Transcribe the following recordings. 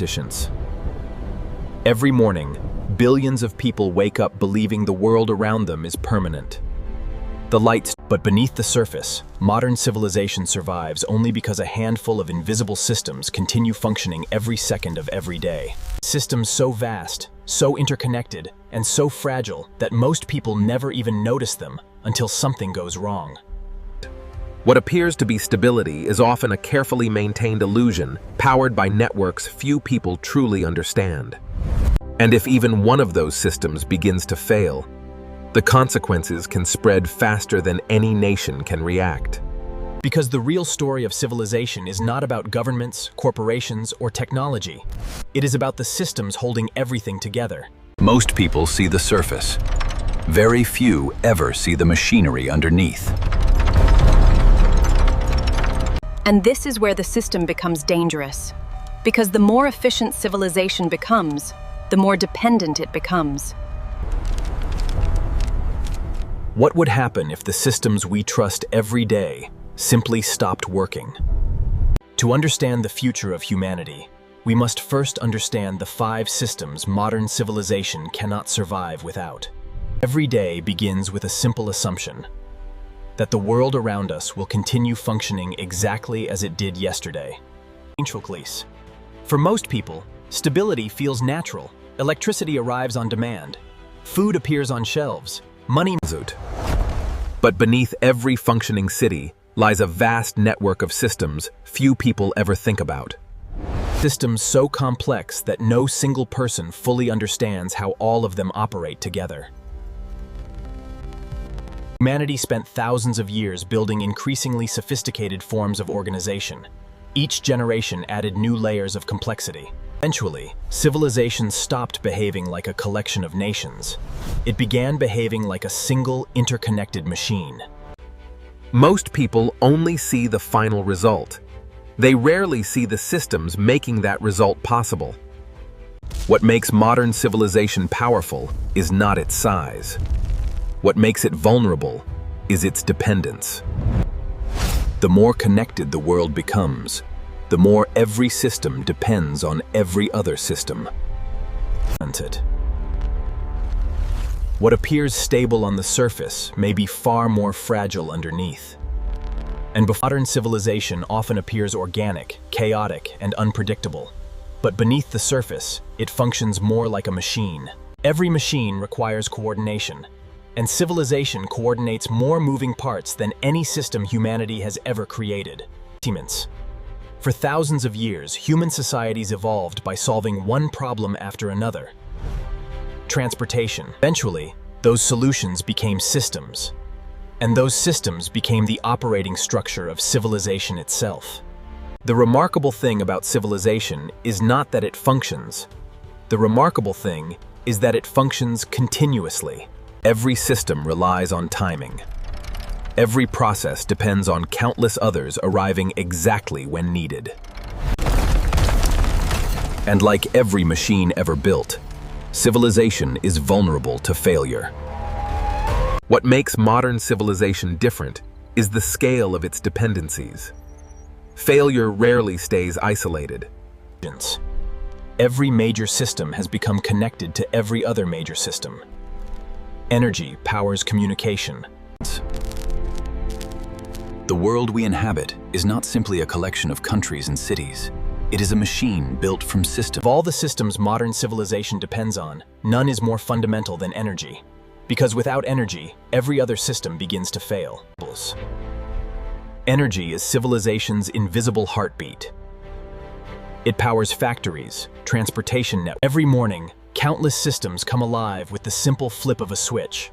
efficient. Every morning, billions of people wake up believing the world around them is permanent. The lights, but beneath the surface, modern civilization survives only because a handful of invisible systems continue functioning every second of every day. Systems so vast, so interconnected, and so fragile that most people never even notice them until something goes wrong. What appears to be stability is often a carefully maintained illusion powered by networks few people truly understand. And if even one of those systems begins to fail, the consequences can spread faster than any nation can react. Because the real story of civilization is not about governments, corporations, or technology. It is about the systems holding everything together. Most people see the surface. Very few ever see the machinery underneath. And this is where the system becomes dangerous. Because the more efficient civilization becomes, the more dependent it becomes. What would happen if the systems we trust every day simply stopped working? To understand the future of humanity, we must first understand the 5 systems modern civilization cannot survive without. Every day begins with a simple assumption: that the world around us will continue functioning exactly as it did yesterday. For most people, stability feels natural. Electricity arrives on demand. Food appears on shelves. Money. But beneath every functioning city lies a vast network of systems few people ever think about. Systems so complex that no single person fully understands how all of them operate together. Humanity spent thousands of years building increasingly sophisticated forms of organization. Each generation added new layers of complexity. Eventually, civilization stopped behaving like a collection of nations. It began behaving like a single, interconnected machine. Most people only see the final result. They rarely see the systems making that result possible. What makes modern civilization powerful is not its size. What makes it vulnerable is its dependence. The more connected the world becomes, the more every system depends on every other system. What appears stable on the surface may be far more fragile underneath. And modern civilization often appears organic, chaotic, and unpredictable. But beneath the surface, it functions more like a machine. Every machine requires coordination, and civilization coordinates more moving parts than any system humanity has ever created. For thousands of years, human societies evolved by solving one problem after another. Transportation. Eventually, those solutions became systems, and those systems became the operating structure of civilization itself. The remarkable thing about civilization is not that it functions. The remarkable thing is that it functions continuously. Every system relies on timing. Every process depends on countless others arriving exactly when needed. And like every machine ever built, civilization is vulnerable to failure. What makes modern civilization different is the scale of its dependencies. Failure rarely stays isolated. Every major system has become connected to every other major system. Energy powers communication. The world we inhabit is not simply a collection of countries and cities. It is a machine built from systems. Of all the systems modern civilization depends on, none is more fundamental than energy. Because without energy, every other system begins to fail. Energy is civilization's invisible heartbeat. It powers factories, transportation networks. Every morning, countless systems come alive with the simple flip of a switch.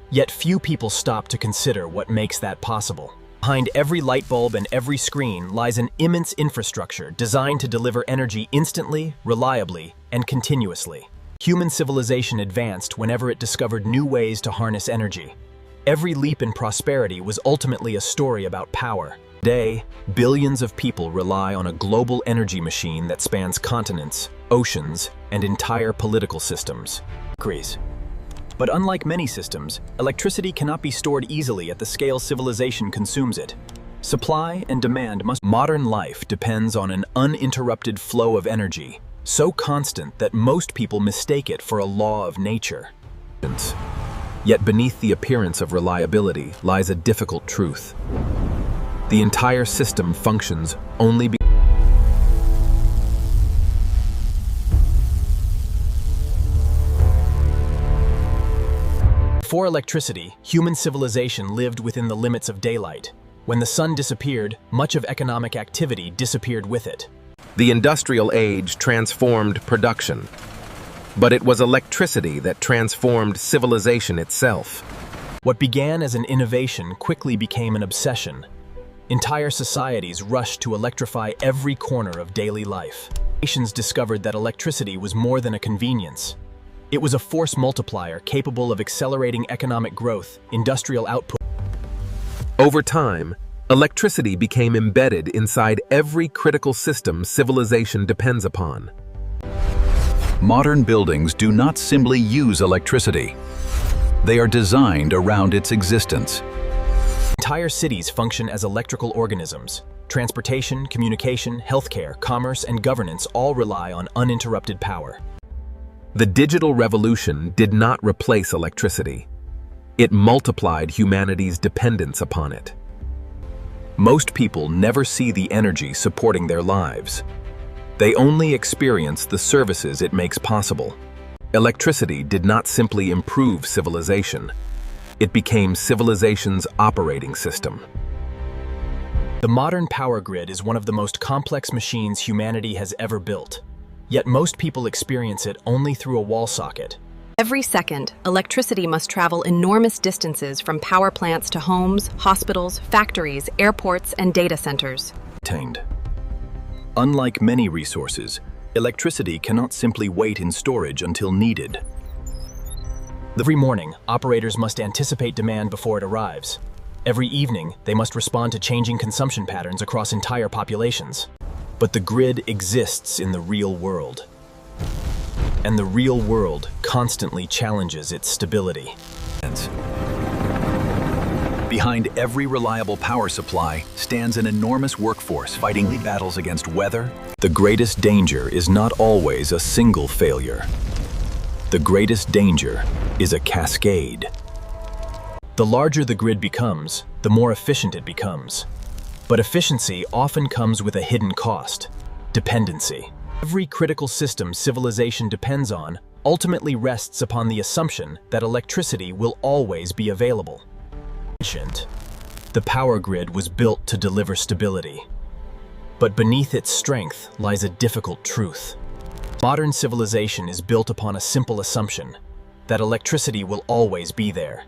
Yet few people stop to consider what makes that possible. Behind every light bulb and every screen lies an immense infrastructure designed to deliver energy instantly, reliably, and continuously. Human civilization advanced whenever it discovered new ways to harness energy. Every leap in prosperity was ultimately a story about power. Today, billions of people rely on a global energy machine that spans continents, oceans, and entire political systems. But unlike many systems, electricity cannot be stored easily at the scale civilization consumes it. Supply and demand must. Modern life depends on an uninterrupted flow of energy, so constant that most people mistake it for a law of nature. Yet beneath the appearance of reliability lies a difficult truth. The entire system functions only Before electricity, human civilization lived within the limits of daylight. When the sun disappeared, much of economic activity disappeared with it. The industrial age transformed production, but it was electricity that transformed civilization itself. What began as an innovation quickly became an obsession. Entire societies rushed to electrify every corner of daily life. Nations discovered that electricity was more than a convenience. It was a force multiplier capable of accelerating economic growth, industrial output. Over time, electricity became embedded inside every critical system civilization depends upon. Modern buildings do not simply use electricity. They are designed around its existence. Entire cities function as electrical organisms. Transportation, communication, healthcare, commerce, and governance all rely on uninterrupted power. The digital revolution did not replace electricity. It multiplied humanity's dependence upon it. Most people never see the energy supporting their lives. They only experience the services it makes possible. Electricity did not simply improve civilization. It became civilization's operating system. The modern power grid is one of the most complex machines humanity has ever built. Yet most people experience it only through a wall socket. Every second, electricity must travel enormous distances from power plants to homes, hospitals, factories, airports, and data centers. Unlike many resources, electricity cannot simply wait in storage until needed. Every morning, operators must anticipate demand before it arrives. Every evening, they must respond to changing consumption patterns across entire populations. But the grid exists in the real world. And the real world constantly challenges its stability. Behind every reliable power supply stands an enormous workforce fighting battles against weather. The greatest danger is not always a single failure. The greatest danger is a cascade. The larger the grid becomes, the more efficient it becomes. But efficiency often comes with a hidden cost: dependency. Every critical system civilization depends on ultimately rests upon the assumption that electricity will always be available. The power grid was built to deliver stability. But beneath its strength lies a difficult truth. Modern civilization is built upon a simple assumption that electricity will always be there.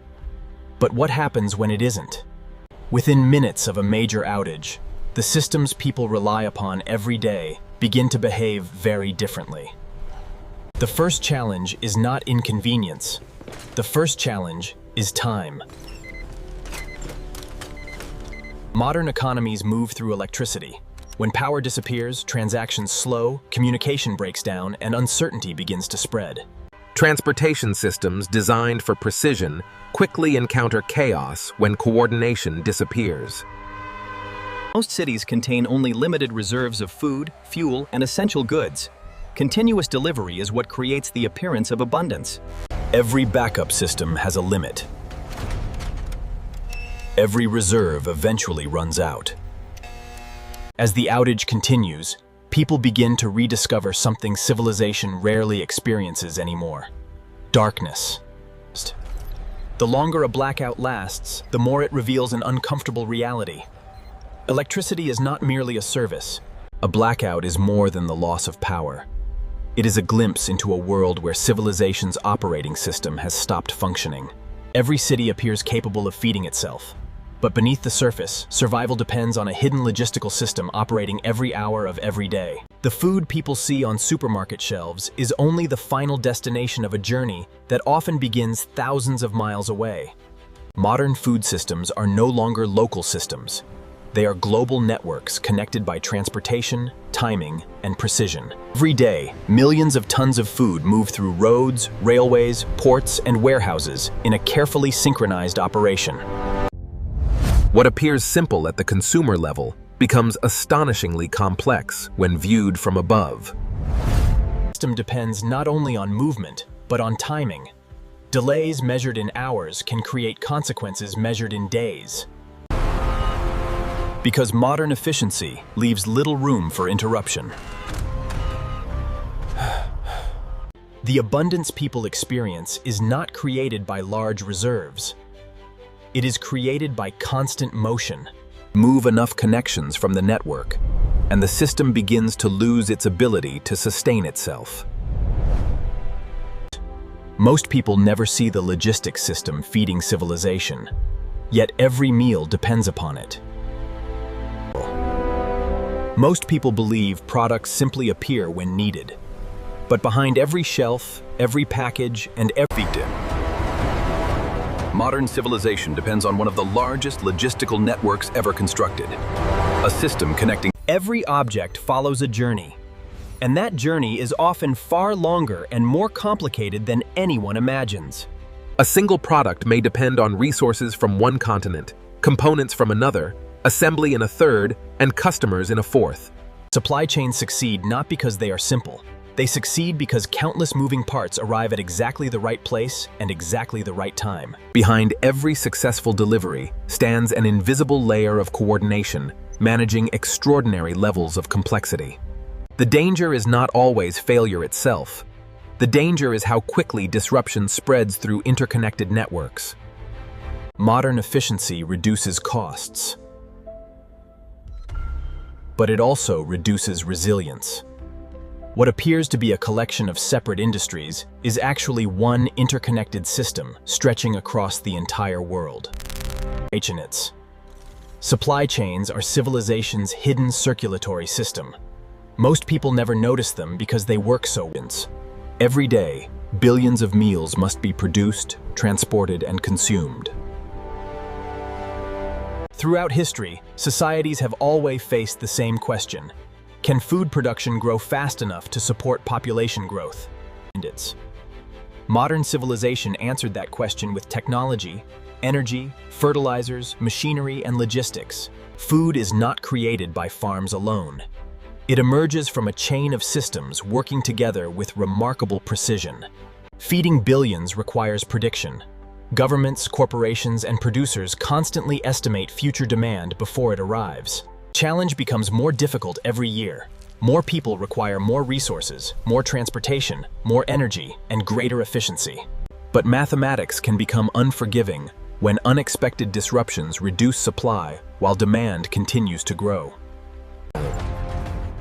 But what happens when it isn't? Within minutes of a major outage, the systems people rely upon every day begin to behave very differently. The first challenge is not inconvenience. The first challenge is time. Modern economies move through electricity. When power disappears, transactions slow, communication breaks down, and uncertainty begins to spread. Transportation systems designed for precision quickly encounter chaos when coordination disappears. Most cities contain only limited reserves of food, fuel, and essential goods. Continuous delivery is what creates the appearance of abundance. Every backup system has a limit. Every reserve eventually runs out. As the outage continues, people begin to rediscover something civilization rarely experiences anymore: darkness. The longer a blackout lasts, the more it reveals an uncomfortable reality. Electricity is not merely a service. A blackout is more than the loss of power. It is a glimpse into a world where civilization's operating system has stopped functioning. Every city appears capable of feeding itself. But beneath the surface, survival depends on a hidden logistical system operating every hour of every day. The food people see on supermarket shelves is only the final destination of a journey that often begins thousands of miles away. Modern food systems are no longer local systems. They are global networks connected by transportation, timing, and precision. Every day, millions of tons of food move through roads, railways, ports, and warehouses in a carefully synchronized operation. What appears simple at the consumer level becomes astonishingly complex when viewed from above. system depends not only on movement, but on timing. Delays measured in hours can create consequences measured in days. Because modern efficiency leaves little room for interruption. The abundance people experience is not created by large reserves. It is created by constant motion. Move enough connections from the network, and the system begins to lose its ability to sustain itself. Most people never see the logistics system feeding civilization, yet every meal depends upon it. Most people believe products simply appear when needed. But behind every shelf, every package, and every victim. Modern civilization depends on one of the largest logistical networks ever constructed. A system connecting every object follows a journey. And that journey is often far longer and more complicated than anyone imagines. A single product may depend on resources from one continent, components from another, assembly in a third, and customers in a fourth. Supply chains succeed not because they are simple. They succeed because countless moving parts arrive at exactly the right place and exactly the right time. Behind every successful delivery stands an invisible layer of coordination, managing extraordinary levels of complexity. The danger is not always failure itself. The danger is how quickly disruption spreads through interconnected networks. Modern efficiency reduces costs, but it also reduces resilience. What appears to be a collection of separate industries is actually one interconnected system stretching across the entire world. Supply chains are civilization's hidden circulatory system. Most people never notice them because they work so intense. Every day, billions of meals must be produced, transported, and consumed. Throughout history, societies have always faced the same question. Can food production grow fast enough to support population growth? Modern civilization answered that question with technology, energy, fertilizers, machinery, and logistics. Food is not created by farms alone. It emerges from a chain of systems working together with remarkable precision. Feeding billions requires prediction. Governments, corporations, and producers constantly estimate future demand before it arrives. Challenge becomes more difficult every year. More people require more resources, more transportation, more energy, and greater efficiency. But mathematics can become unforgiving when unexpected disruptions reduce supply while demand continues to grow.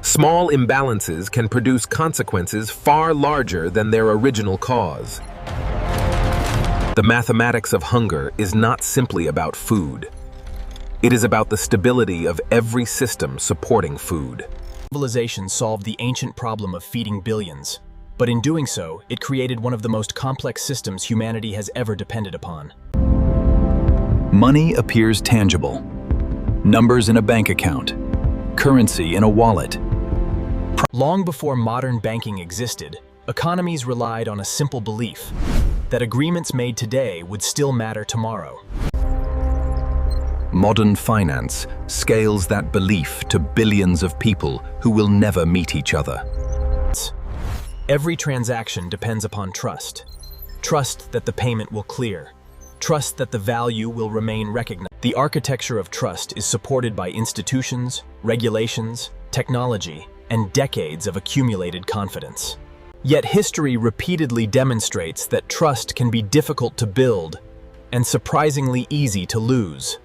Small imbalances can produce consequences far larger than their original cause. The mathematics of hunger is not simply about food. It is about the stability of every system supporting food. Civilization solved the ancient problem of feeding billions, but in doing so, it created one of the most complex systems humanity has ever depended upon. Money appears tangible. Numbers in a bank account, currency in a wallet. Long before modern banking existed, economies relied on a simple belief that agreements made today would still matter tomorrow. Modern finance scales that belief to billions of people who will never meet each other. Every transaction depends upon trust. Trust that the payment will clear. Trust that the value will remain recognized. The architecture of trust is supported by institutions, regulations, technology, and decades of accumulated confidence. Yet history repeatedly demonstrates that trust can be difficult to build and surprisingly easy to lose.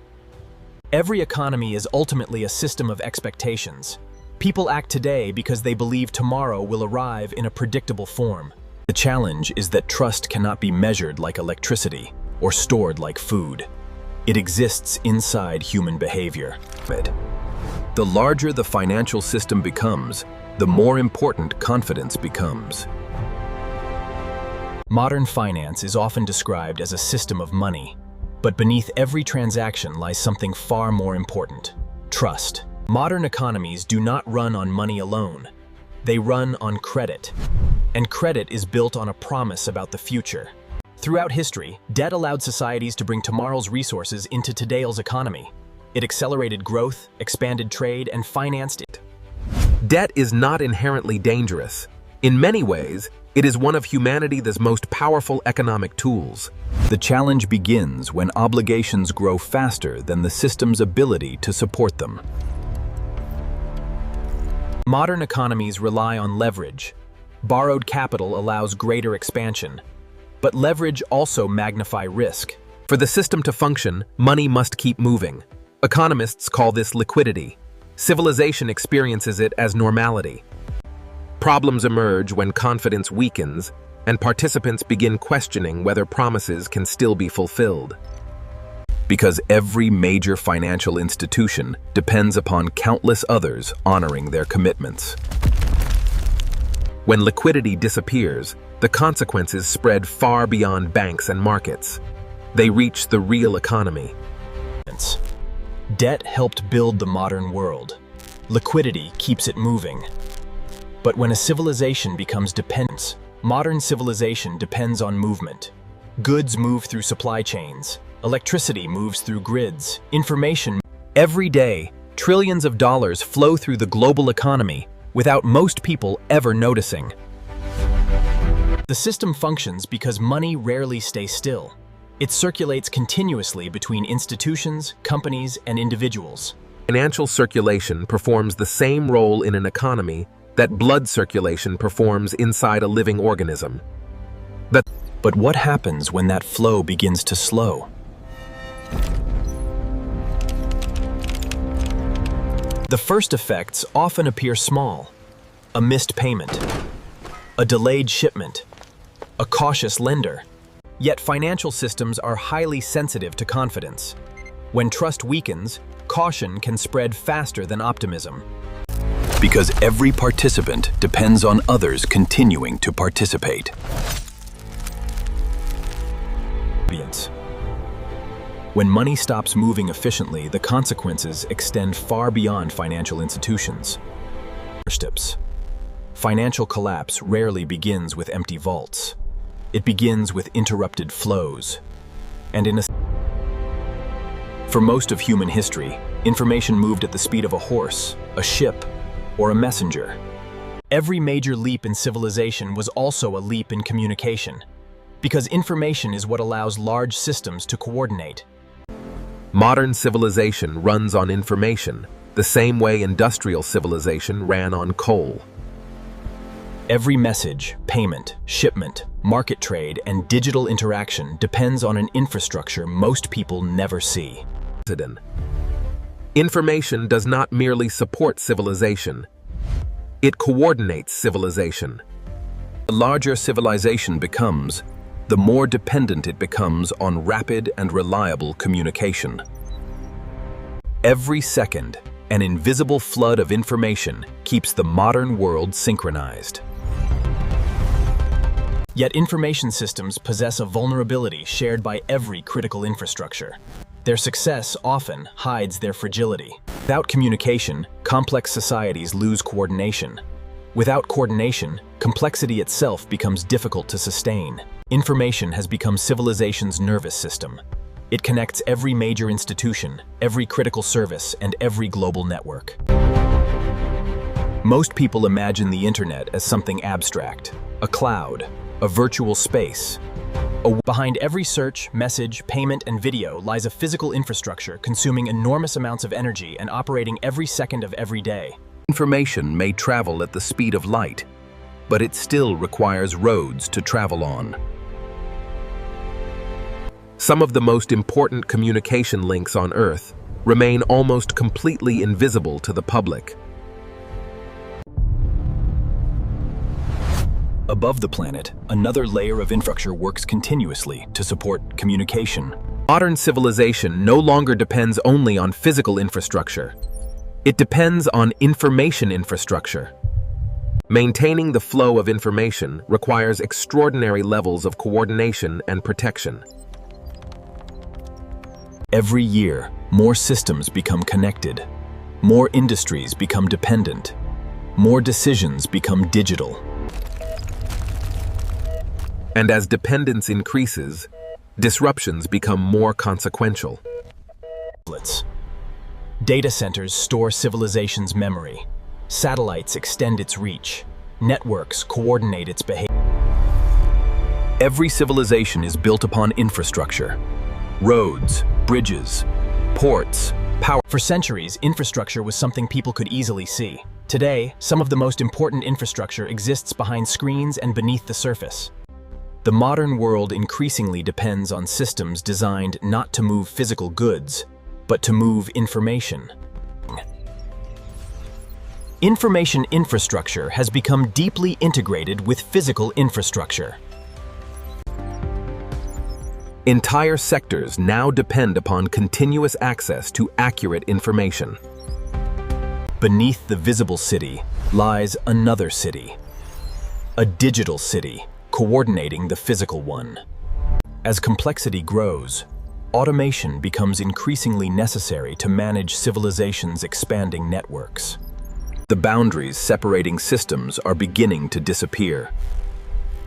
Every economy is ultimately a system of expectations. People act today because they believe tomorrow will arrive in a predictable form. The challenge is that trust cannot be measured like electricity or stored like food. It exists inside human behavior. The larger the financial system becomes, the more important confidence becomes. Modern finance is often described as a system of money. But beneath every transaction lies something far more important: trust. Modern economies do not run on money alone. They run on credit. And credit is built on a promise about the future. Throughout history, debt allowed societies to bring tomorrow's resources into today's economy. It accelerated growth, expanded trade, and financed it. Debt is not inherently dangerous. In many ways, it is one of humanity's most powerful economic tools. The challenge begins when obligations grow faster than the system's ability to support them. Modern economies rely on leverage. Borrowed capital allows greater expansion, but leverage also magnifies risk. For the system to function, money must keep moving. Economists call this liquidity. Civilization experiences it as normality. Problems emerge when confidence weakens and participants begin questioning whether promises can still be fulfilled. Because every major financial institution depends upon countless others honoring their commitments. When liquidity disappears, the consequences spread far beyond banks and markets. They reach the real economy. Debt helped build the modern world. Liquidity keeps it moving. But when a civilization becomes dependent, modern civilization depends on movement. Goods move through supply chains. Electricity moves through grids. Information. Every day, trillions of dollars flow through the global economy without most people ever noticing. The system functions because money rarely stays still. It circulates continuously between institutions, companies, and individuals. Financial circulation performs the same role in an economy that blood circulation performs inside a living organism. But what happens when that flow begins to slow? The first effects often appear small. A missed payment, a delayed shipment, a cautious lender. Yet financial systems are highly sensitive to confidence. When trust weakens, caution can spread faster than optimism. Because every participant depends on others continuing to participate. When money stops moving efficiently, the consequences extend far beyond financial institutions. Financial collapse rarely begins with empty vaults. It begins with interrupted flows. For most of human history, information moved at the speed of a horse, a ship, or a messenger. Every major leap in civilization was also a leap in communication, because information is what allows large systems to coordinate. Modern civilization runs on information, the same way industrial civilization ran on coal. Every message, payment, shipment, market trade, and digital interaction depends on an infrastructure most people never see. Information does not merely support civilization. It coordinates civilization. The larger civilization becomes, the more dependent it becomes on rapid and reliable communication. Every second, an invisible flood of information keeps the modern world synchronized. Yet information systems possess a vulnerability shared by every critical infrastructure. Their success often hides their fragility. Without communication, complex societies lose coordination. Without coordination, complexity itself becomes difficult to sustain. Information has become civilization's nervous system. It connects every major institution, every critical service, and every global network. Most people imagine the internet as something abstract, a cloud, a virtual space. Behind every search, message, payment, and video lies a physical infrastructure consuming enormous amounts of energy and operating every second of every day. Information may travel at the speed of light, but it still requires roads to travel on. Some of the most important communication links on Earth remain almost completely invisible to the public. Above the planet, another layer of infrastructure works continuously to support communication. Modern civilization no longer depends only on physical infrastructure. It depends on information infrastructure. Maintaining the flow of information requires extraordinary levels of coordination and protection. Every year, more systems become connected. More industries become dependent. More decisions become digital. And as dependence increases, disruptions become more consequential. Data centers store civilization's memory. Satellites extend its reach. networks coordinate its behavior. Every civilization is built upon infrastructure. Roads, bridges, ports, power. For centuries, infrastructure was something people could easily see. Today, some of the most important infrastructure exists behind screens and beneath the surface. The modern world increasingly depends on systems designed not to move physical goods, but to move information. Information infrastructure has become deeply integrated with physical infrastructure. Entire sectors now depend upon continuous access to accurate information. Beneath the visible city lies another city, a digital city coordinating the physical one. As complexity grows, automation becomes increasingly necessary to manage civilization's expanding networks. The boundaries separating systems are beginning to disappear.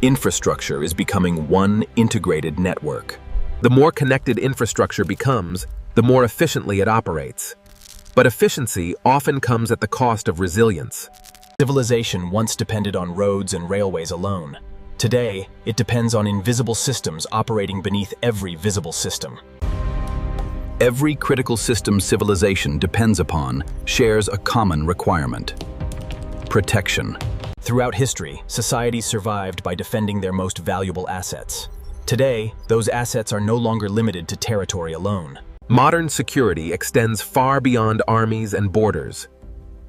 Infrastructure is becoming one integrated network. The more connected infrastructure becomes, the more efficiently it operates. But efficiency often comes at the cost of resilience. Civilization once depended on roads and railways alone. Today, it depends on invisible systems operating beneath every visible system. Every critical system civilization depends upon shares a common requirement: protection. Throughout history, societies survived by defending their most valuable assets. Today, those assets are no longer limited to territory alone. Modern security extends far beyond armies and borders.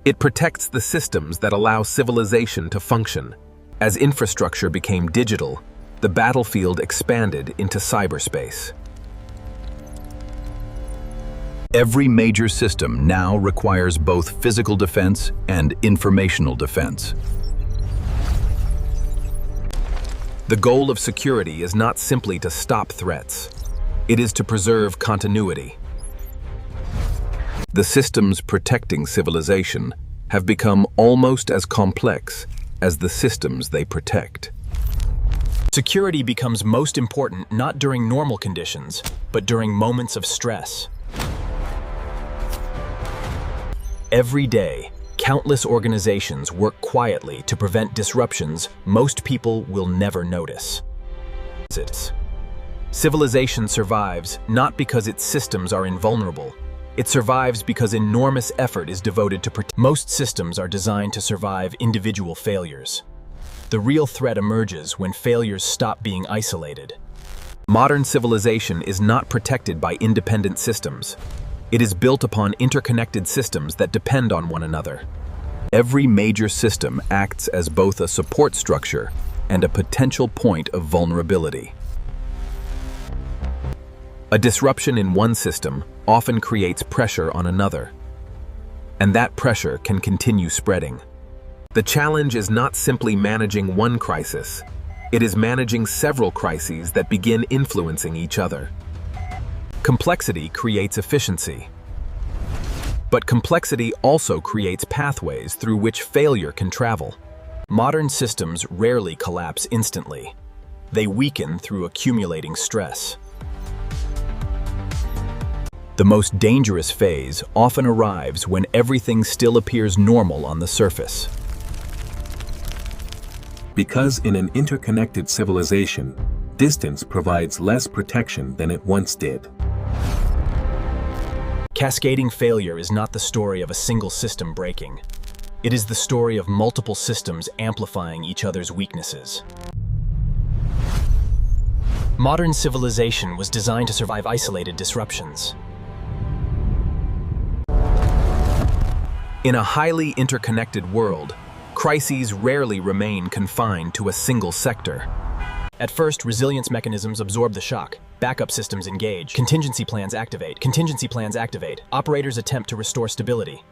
It protects the systems that allow civilization to function. As infrastructure became digital, the battlefield expanded into cyberspace. Every major system now requires both physical defense and informational defense. The goal of security is not simply to stop threats. It is to preserve continuity. The systems protecting civilization have become almost as complex as the systems they protect. Security becomes most important not during normal conditions, but during moments of stress. Every day, countless organizations work quietly to prevent disruptions most people will never notice. Civilization survives not because its systems are invulnerable. It survives because enormous effort is devoted to protect. Most systems are designed to survive individual failures. The real threat emerges when failures stop being isolated. Modern civilization is not protected by independent systems. It is built upon interconnected systems that depend on one another. Every major system acts as both a support structure and a potential point of vulnerability. A disruption in one system often creates pressure on another, and that pressure can continue spreading. The challenge is not simply managing one crisis, it is managing several crises that begin influencing each other. Complexity creates efficiency. But complexity also creates pathways through which failure can travel. Modern systems rarely collapse instantly. They weaken through accumulating stress. The most dangerous phase often arrives when everything still appears normal on the surface. Because in an interconnected civilization, distance provides less protection than it once did. Cascading failure is not the story of a single system breaking. It is the story of multiple systems amplifying each other's weaknesses. Modern civilization was designed to survive isolated disruptions. In a highly interconnected world, crises rarely remain confined to a single sector. At first, resilience mechanisms absorb the shock. Backup systems engage. Contingency plans activate. Contingency plans activate. Operators attempt to restore stability.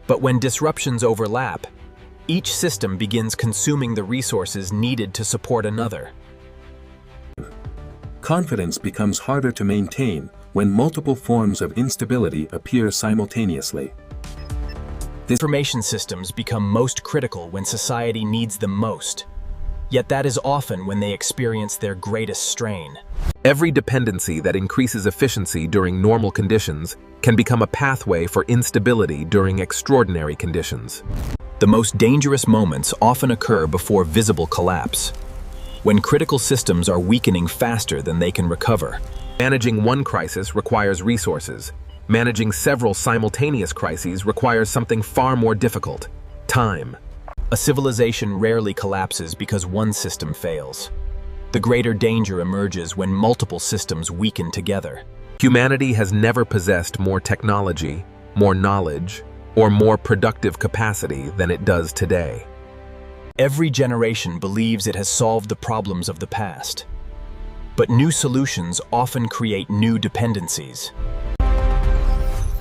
But when disruptions overlap, each system begins consuming the resources needed to support another. Confidence becomes harder to maintain when multiple forms of instability appear simultaneously. Information systems become most critical when society needs them most. Yet that is often when they experience their greatest strain. Every dependency that increases efficiency during normal conditions can become a pathway for instability during extraordinary conditions. The most dangerous moments often occur before visible collapse, when critical systems are weakening faster than they can recover. Managing one crisis requires resources. Managing several simultaneous crises requires something far more difficult: time. A civilization rarely collapses because one system fails. The greater danger emerges when multiple systems weaken together. Humanity has never possessed more technology, more knowledge, or more productive capacity than it does today. Every generation believes it has solved the problems of the past. But new solutions often create new dependencies.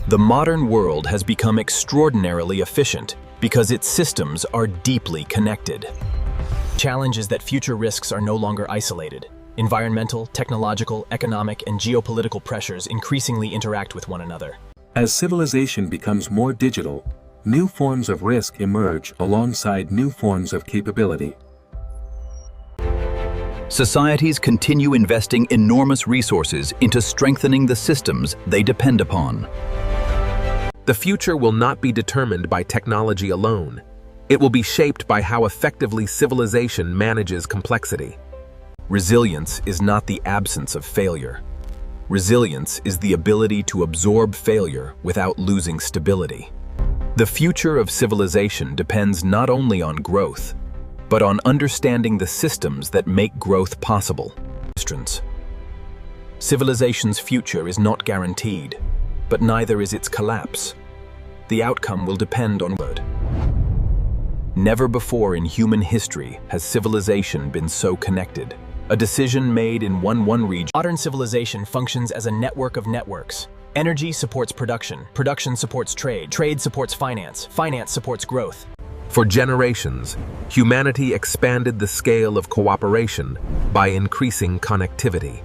The modern world has become extraordinarily efficient because its systems are deeply connected. The challenge is that future risks are no longer isolated. Environmental, technological, economic, and geopolitical pressures increasingly interact with one another. As civilization becomes more digital, new forms of risk emerge alongside new forms of capability. Societies continue investing enormous resources into strengthening the systems they depend upon. The future will not be determined by technology alone. It will be shaped by how effectively civilization manages complexity. Resilience is not the absence of failure. Resilience is the ability to absorb failure without losing stability. The future of civilization depends not only on growth, but on understanding the systems that make growth possible. Civilization's future is not guaranteed, but neither is its collapse. The outcome will depend on word. Never before in human history has civilization been so connected. A decision made in one region. Modern civilization functions as a network of networks. Energy supports production. Production supports trade. Trade supports finance. Finance supports growth. For generations, humanity expanded the scale of cooperation by increasing connectivity.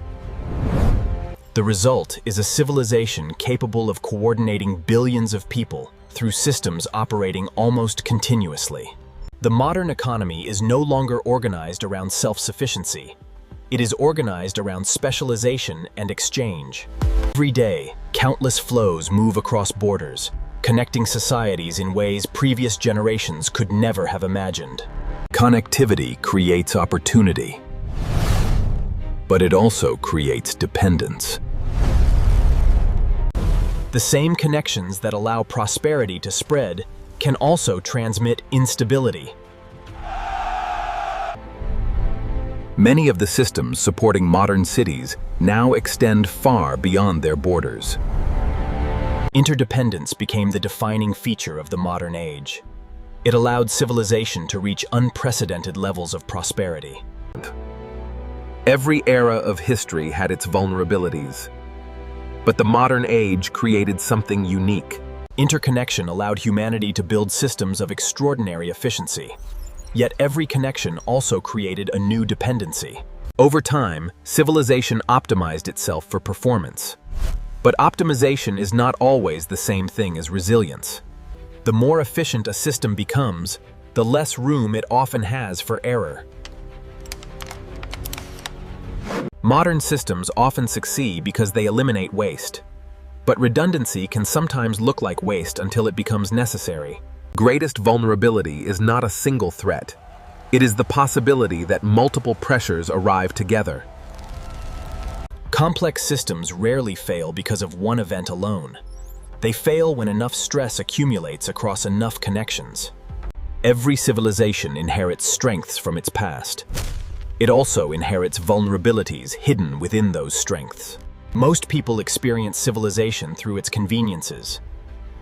The result is a civilization capable of coordinating billions of people through systems operating almost continuously. The modern economy is no longer organized around self-sufficiency. It is organized around specialization and exchange. Every day, countless flows move across borders, connecting societies in ways previous generations could never have imagined. Connectivity creates opportunity, but it also creates dependence. The same connections that allow prosperity to spread can also transmit instability. Many of the systems supporting modern cities now extend far beyond their borders. Interdependence became the defining feature of the modern age. It allowed civilization to reach unprecedented levels of prosperity. Every era of history had its vulnerabilities, but the modern age created something unique. Interconnection allowed humanity to build systems of extraordinary efficiency. Yet every connection also created a new dependency. Over time, civilization optimized itself for performance. But optimization is not always the same thing as resilience. The more efficient a system becomes, the less room it often has for error. Modern systems often succeed because they eliminate waste. But redundancy can sometimes look like waste until it becomes necessary. Greatest vulnerability is not a single threat. It is the possibility that multiple pressures arrive together. Complex systems rarely fail because of one event alone. They fail when enough stress accumulates across enough connections. Every civilization inherits strengths from its past. It also inherits vulnerabilities hidden within those strengths. Most people experience civilization through its conveniences.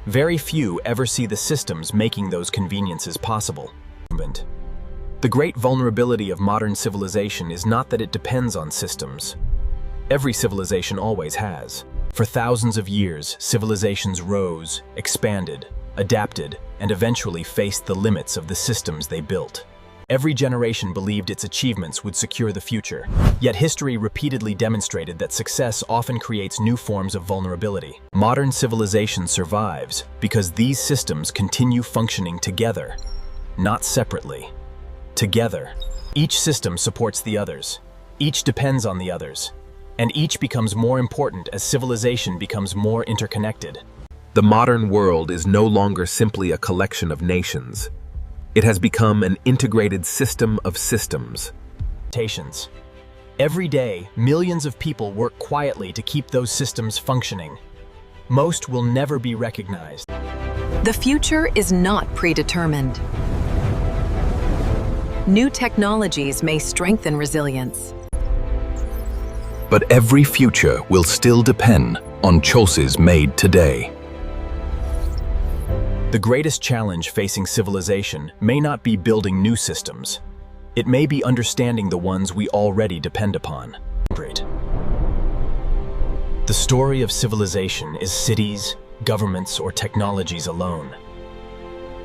Very few ever see the systems making those conveniences possible. The great vulnerability of modern civilization is not that it depends on systems. Every civilization always has. For thousands of years, civilizations rose, expanded, adapted, and eventually faced the limits of the systems they built. Every generation believed its achievements would secure the future. Yet history repeatedly demonstrated that success often creates new forms of vulnerability. Modern civilization survives because these systems continue functioning together, not separately. Together. Each system supports the others. Each depends on the others. And each becomes more important as civilization becomes more interconnected. The modern world is no longer simply a collection of nations. It has become an integrated system of systems. Every day, millions of people work quietly to keep those systems functioning. Most will never be recognized. The future is not predetermined. New technologies may strengthen resilience. But every future will still depend on choices made today. The greatest challenge facing civilization may not be building new systems. It may be understanding the ones we already depend upon. The story of civilization is cities, governments, or technologies alone.